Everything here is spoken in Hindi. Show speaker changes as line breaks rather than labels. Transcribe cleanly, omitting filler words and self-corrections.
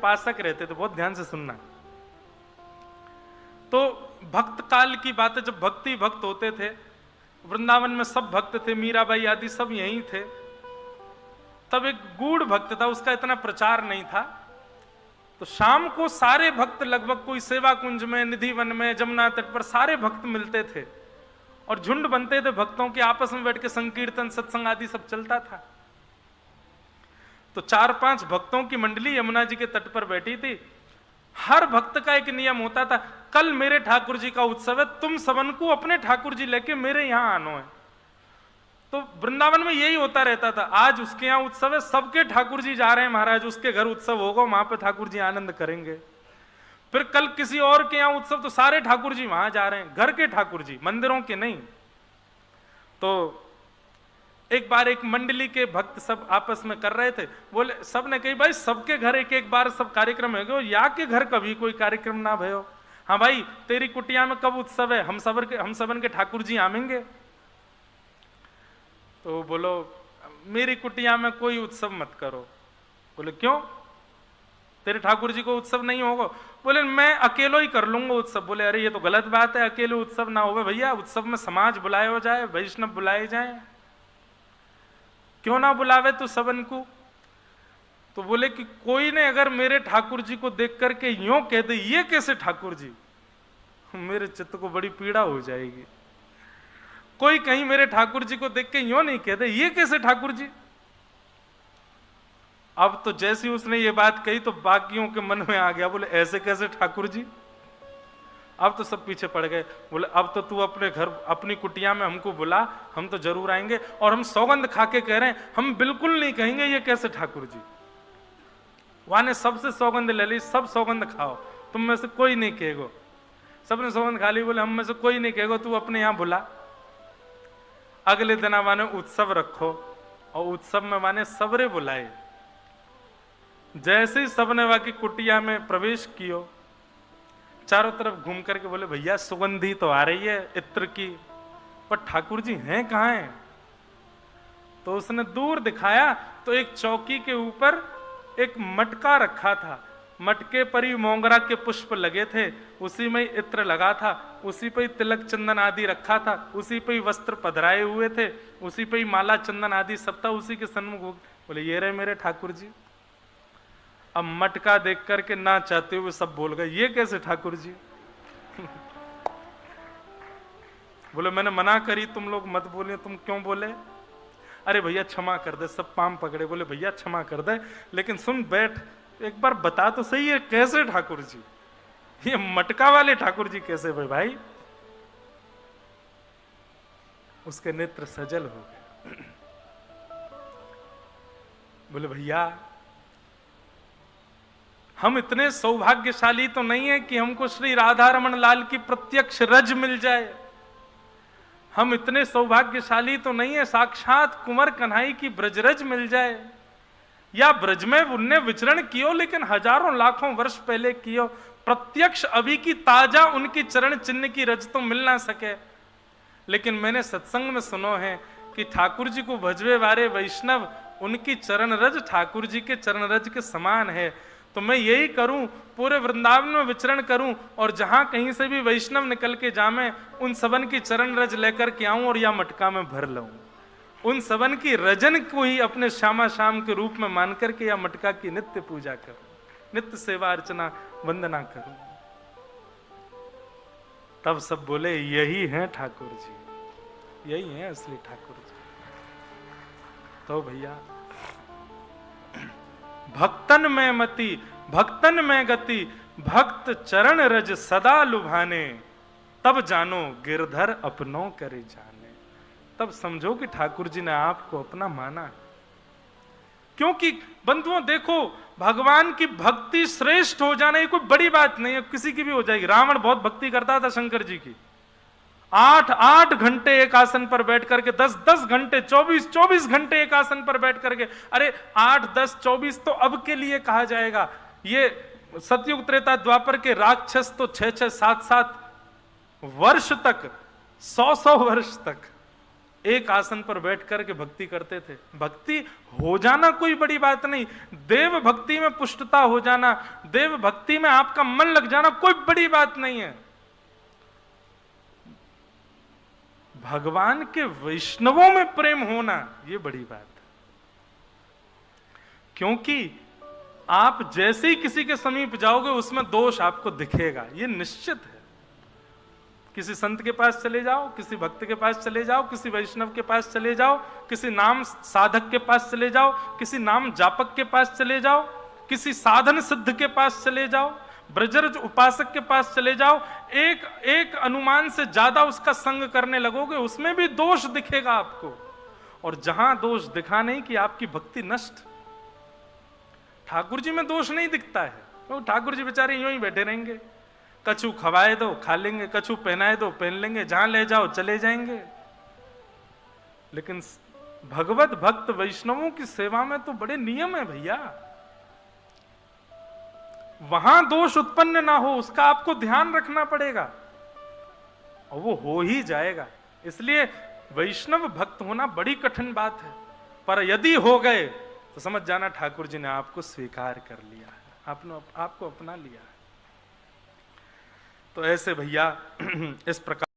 उपासक रहते थे, बहुत ध्यान से सुनना। तो भक्त काल की बात है, जब भक्ति भक्त होते थे, वृंदावन में सब भक्त थे, मीराबाई आदि सब यहीं थे। तब एक गूढ़ भक्त था, उसका इतना प्रचार नहीं था। तो शाम को सारे भक्त लगभग, कोई सेवा कुंज में, निधि वन में, जमुना तट पर सारे भक्त मिलते थे और झुंड बनते थे भक्तों के, आपस में बैठ के संकीर्तन सत्संग आदि सब चलता था। तो 4-5 भक्तों की मंडली यमुना जी के तट पर बैठी थी। हर भक्त का एक नियम होता था, कल मेरे ठाकुर जी का उत्सव है, तुम सबन को अपने ठाकुर जी लेके मेरे यहां आनो है। तो वृंदावन में यही होता रहता था, आज उसके यहाँ उत्सव है, सबके ठाकुर जी जा रहे हैं महाराज, उसके घर उत्सव होगा, वहां पे ठाकुर जी आनंद करेंगे। फिर कल किसी और के यहाँ उत्सव, तो सारे ठाकुर जी वहां जा रहे हैं, घर के ठाकुर जी, मंदिरों के नहीं। तो एक बार एक मंडली के भक्त सब आपस में कर रहे थे, बोले, सब ने कही भाई सबके घर एक एक बार सब कार्यक्रम है, या के घर कभी कोई कार्यक्रम ना भयो। हाँ भाई, तेरी कुटिया में कब उत्सव है, हम सबन के ठाकुर जी आवेंगे। तो बोलो, मेरी कुटिया में कोई उत्सव मत करो। बोले क्यों, तेरे ठाकुर जी को उत्सव नहीं होगा? बोले मैं अकेलो ही कर लूंगा उत्सव। बोले अरे ये तो गलत बात है, अकेले उत्सव ना होगा भैया, उत्सव में समाज बुलाए हो जाए, वैष्णव बुलाए जाए, क्यों ना बुलावे तो सबन को। तो बोले कि कोई ने अगर मेरे ठाकुर जी को देख करके यूं कह दे ये कैसे ठाकुर जी, मेरे चित्त को बड़ी पीड़ा हो जाएगी। कोई कहीं मेरे ठाकुर जी को देख के यूं नहीं कह दे ये कैसे ठाकुर जी। अब तो जैसी उसने ये बात कही तो बाकियों के मन में आ गया, बोले ऐसे कैसे ठाकुर जी। अब तो सब पीछे पड़ गए। बोले अब तो तू अपने घर अपनी कुटिया में हमको बुला, हम तो जरूर आएंगे, और हम सौगंध खा के कह रहे हैं हम बिल्कुल नहीं कहेंगे ये कैसे ठाकुर जी। वहां ने सबसे सौगंध ले ली, सब सौगंध खाओ, तुम में से कोई नहीं कहेगो। सबने सौगंध खा ली, बोले हम में से कोई नहीं कहेगो, तू अपने यहाँ बुला। अगले दिन माने उत्सव रखो, और उत्सव में माने सबरे बुलाए। जैसे ही सबने वहां की कुटिया में प्रवेश कियो, चारों तरफ घूम करके बोले भैया सुगंधी तो आ रही है इत्र की, पर ठाकुर जी हैं कहाँ हैं? तो उसने दूर दिखाया तो एक चौकी के ऊपर एक मटका रखा था, मटके पर ही मोंगरा के पुष्प लगे थे, उसी में इत्र लगा था, उसी पे ही तिलक चंदन आदि रखा था, उसी पे ही वस्त्र पधराए हुए थे, उसी पे ही माला चंदन आदि सब था, उसी के सन्मुख। बोले ये रहे मेरे ठाकुर जी। अब मटका देख करके ना चाहते हुए सब बोल गए ये कैसे ठाकुर जी। बोले मैंने मना करी, तुम लोग मत बोले, तुम क्यों बोले? अरे भैया क्षमा कर दे, सब पाम पकड़े। बोले भैया क्षमा कर दे, लेकिन सुन बैठ, एक बार बता तो सही है कैसे ठाकुर जी, ये मटका वाले ठाकुर जी कैसे भाई? उसके नेत्र सजल हो गए। बोले भैया हम इतने सौभाग्यशाली तो नहीं है कि हमको श्री राधा रमन लाल की प्रत्यक्ष रज मिल जाए, हम इतने सौभाग्यशाली तो नहीं है साक्षात कुंवर कन्हई की ब्रजरज मिल जाए, या ब्रज में उनने विचरण कियो लेकिन हजारों लाखों वर्ष पहले कियो, प्रत्यक्ष अभी की ताजा उनकी चरण चिन्ह की रज तो मिल ना सके। लेकिन मैंने सत्संग में सुनो है कि ठाकुर जी को भजवे वाले वैष्णव उनकी चरण रज ठाकुर जी के चरण रज के समान है। तो मैं यही करूं, पूरे वृंदावन में विचरण करूं, और जहां कहीं से भी वैष्णव निकल के जामे उन सबन की चरण रज लेकर के आऊं और या मटका में भर लऊं, उन सबन की रजन को ही अपने श्यामा श्याम के रूप में मान करके या मटका की नित्य पूजा करूं, नित्य सेवा अर्चना वंदना करूं। तब सब बोले यही है ठाकुर जी, यही है असली ठाकुर जी। तो भैया भक्तन में मति भक्तन में गति, भक्त चरण रज सदा लुभाने, तब जानो गिरधर अपनों करे जाने। तब समझो कि ठाकुर जी ने आपको अपना माना है। क्योंकि बंधुओं देखो, भगवान की भक्ति श्रेष्ठ हो जाना ये कोई बड़ी बात नहीं है, किसी की भी हो जाएगी। रावण बहुत भक्ति करता था शंकर जी की, 8-8 घंटे एक आसन पर बैठ करके, 10-10 घंटे, 24-24 घंटे एक आसन पर बैठ करके। अरे 8, 10, 24 तो अब के लिए कहा जाएगा, ये सतयुग त्रेता द्वापर के राक्षस तो 6-6, 7-7 वर्ष तक, 100-100 वर्ष तक एक आसन पर बैठ करके भक्ति करते थे। भक्ति हो जाना कोई बड़ी बात नहीं, देव भक्ति में पुष्टता हो जाना, देव भक्ति में आपका मन लग जाना कोई बड़ी बात नहीं है। भगवान के वैष्णवों में प्रेम होना ये बड़ी बात है। क्योंकि आप जैसे ही किसी के समीप जाओगे उसमें दोष आपको दिखेगा, ये निश्चित है। किसी संत के पास चले जाओ, किसी भक्त के पास चले जाओ, किसी वैष्णव के पास चले जाओ, किसी नाम साधक के पास चले जाओ, किसी नाम जापक के पास चले जाओ, किसी साधन सिद्ध के पास चले जाओ, ब्रजरज उपासक के पास चले जाओ, एक एक अनुमान से ज्यादा उसका संग करने लगोगे, उसमें भी दोष दिखेगा आपको। और जहां दोष दिखा नहीं कि आपकी भक्ति नष्ट। ठाकुर जी में दोष नहीं दिखता है, तो ठाकुर जी बेचारे यूं ही बैठे रहेंगे, कछु खवाए दो खा लेंगे, कछु पहनाए दो पहन लेंगे, जहां ले जाओ चले जाएंगे। लेकिन भगवत भक्त वैष्णवों की सेवा में तो बड़े नियम है भैया, वहां दोष उत्पन्न ना हो उसका आपको ध्यान रखना पड़ेगा, और वो हो ही जाएगा। इसलिए वैष्णव भक्त होना बड़ी कठिन बात है, पर यदि हो गए तो समझ जाना ठाकुर जी ने आपको स्वीकार कर लिया है, आपको अपना लिया है। तो ऐसे भैया इस प्रकार